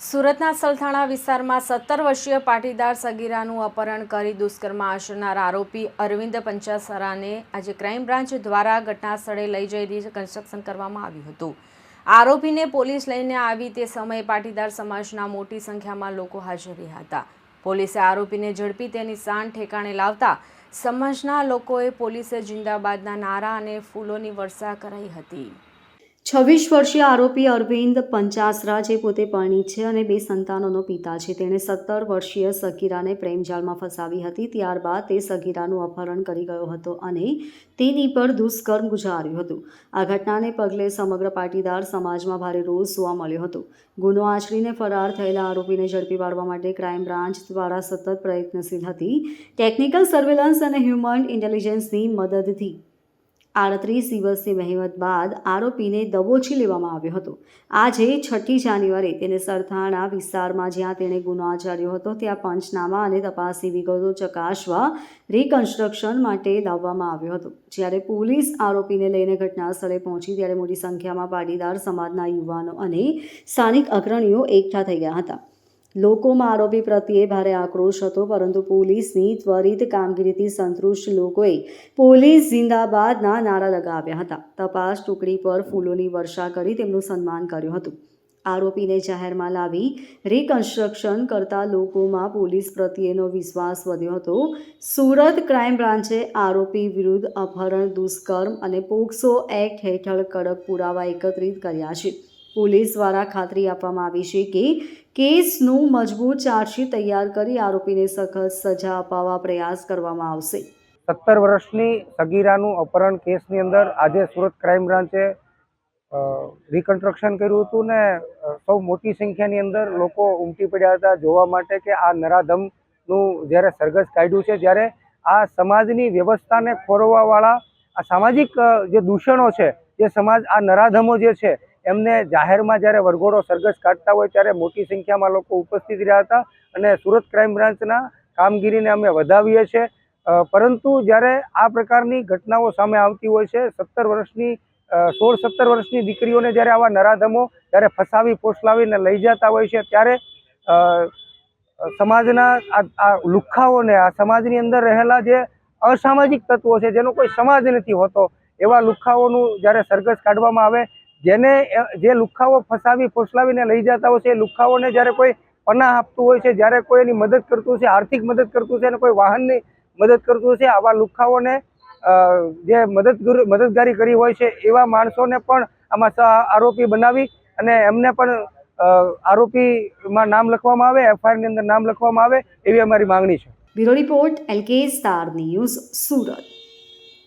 સુરતના સલથાણા વિસ્તારમાં 17 વર્ષીય પાટીદાર સગીરાનું અપહરણ કરી દુષ્કર્મ આચરનાર આરોપી અરવિંદ પંચાસરાને આજે ક્રાઇમ બ્રાન્ચ દ્વારા ઘટના સ્થળે લઈ જઈ રિકન્સ્ટ્રક્શન કરવામાં આવ્યું હતું। આરોપીને પોલીસ લઈને આવી તે સમયે પાટીદાર સમાજના મોટી સંખ્યામાં લોકો હાજર રહ્યા હતા। પોલીસે આરોપીને ઝડપી તેની શાન ઠેકાણે લાવતા સમાજના લોકોએ પોલીસે જિંદાબાદના નારા અને ફૂલોની વર્ષા કરાઈ હતી। 26 વર્ષીય આરોપી અરવિંદ પંચાસરા જે પોતે પરિણીત છે અને 2 સંતાનોનો પિતા છે, તેણે 17 વર્ષીય સગીરાને પ્રેમજાળમાં ફસાવી હતી। ત્યારબાદ તે સગીરાનું અપહરણ કરી ગયો હતો અને તેની પર દુષ્કર્મ ગુજાર્યું હતું। આ ઘટનાને પગલે સમગ્ર પાટીદાર સમાજમાં ભારે રોષ જોવા મળ્યો હતો। ગુનો આચરીને ફરાર થયેલા આરોપીને ઝડપી પાડવા માટે ક્રાઇમ બ્રાન્ચ દ્વારા સતત પ્રયત્નશીલ હતી। ટેકનિકલ સર્વેલન્સ અને હ્યુમન ઇન્ટેલિજન્સની મદદથી 38 દિવસની મહેનત બાદ આરોપીને દબોચી લેવામાં આવ્યો હતો। આજે 6 જાન્યુઆરીએ તેને સરથાણા વિસ્તારમાં જ્યાં તેણે ગુનો આચર્યો હતો ત્યાં પંચનામા અને તપાસની વિગતો ચકાસવા રિકન્સ્ટ્રક્શન માટે લાવવામાં આવ્યો હતો। જ્યારે પોલીસ આરોપીને લઈને ઘટના સ્થળે પહોંચી ત્યારે મોટી સંખ્યામાં પાટીદાર સમાજના યુવાનો અને સ્થાનિક અગ્રણીઓ એકઠા થઈ ગયા હતા। લોકોમાં આરોપી પ્રત્યે ભારે આક્રોશ હતો, પરંતુ પોલીસની ત્વરિત કામગીરીથી સંતુષ્ટ લોકોએ પોલીસ જિંદાબાદના નારા લગાવ્યા હતા। તપાસ ટુકડી પર ફૂલોની વર્ષા કરી તેમનું સન્માન કર્યું હતું। આરોપીને જાહેરમાં લાવી રિકન્સ્ટ્રક્શન કરતા લોકોમાં પોલીસ પ્રત્યેનો વિશ્વાસ વધ્યો હતો। સુરત ક્રાઇમ બ્રાન્ચે આરોપી વિરુદ્ધ અપહરણ, દુષ્કર્મ અને પોક્સો એક્ટ હેઠળ કડક પુરાવા એકત્રિત કર્યા છે। પોલીસ દ્વારા ખાતરી આપવામાં આવી છે કે કેસનું મજબૂત ચાર્જશીટ તૈયાર કરી આરોપીને સખત સજા અપાવવા પ્રયાસ કરવામાં આવશે। 17 વર્ષની સગીરાનું અપહરણ કેસની અંદર આજે સુરત ક્રાઇમ બ્રાન્ચે રિકન્સ્ટ્રક્શન કર્યું હતું ને સૌ મોટી સંખ્યાની અંદર લોકો ઉમટી પડ્યા હતા જોવા માટે કે આ નરાધમનું જ્યારે સરઘસ કાઢ્યું છે, જ્યારે આ સમાજની વ્યવસ્થાને ખોરવવાવાળા આ સામાજિક જે દૂષણો છે, જે સમાજ આ નરાધમો જે છે એમને જાહેરમાં જ્યારે વરઘોડો સરઘસ કાઢતા હોય ત્યારે મોટી સંખ્યામાં લોકો ઉપસ્થિત રહ્યા હતા અને સુરત ક્રાઇમ બ્રાન્ચના કામગીરીને અમે વધાવીએ છીએ। પરંતુ જ્યારે આ પ્રકારની ઘટનાઓ સામે આવતી હોય છે, 16-17 વર્ષની દીકરીઓને જ્યારે આવા નરાધમો જ્યારે ફસાવી ફોસલાવીને લઈ જતા હોય છે, ત્યારે સમાજના આ લુખ્ખાઓને, આ સમાજની અંદર રહેલા જે અસામાજિક તત્વો છે, જેનો કોઈ સમાજ નથી હોતો, એવા લુખ્ખાઓનું જ્યારે સરઘસ કાઢવામાં આવે, જે લુખ્ખાઓ ફસાવી ફોસલાવીને લઈ જતા હોય છે, એ લુખ્ખાઓને જ્યારે કોઈ પનાહ આપતું હોય છે, જ્યારે કોઈ એની મદદ કરતું છે, આર્થિક મદદ કરતું છે અને કોઈ વાહનની મદદ કરતું છે, આવા લુખ્ખાઓને જે મદદગારી કરી હોય છે એવા માણસોને પણ આમાં આરોપી બનાવી અને એમને પણ આરોપીમાં નામ લખવામાં આવે, એફઆઈઆરની અંદર નામ લખવામાં આવે, એવી અમારી માંગણી છે। Bureau report, LK star news, Surat.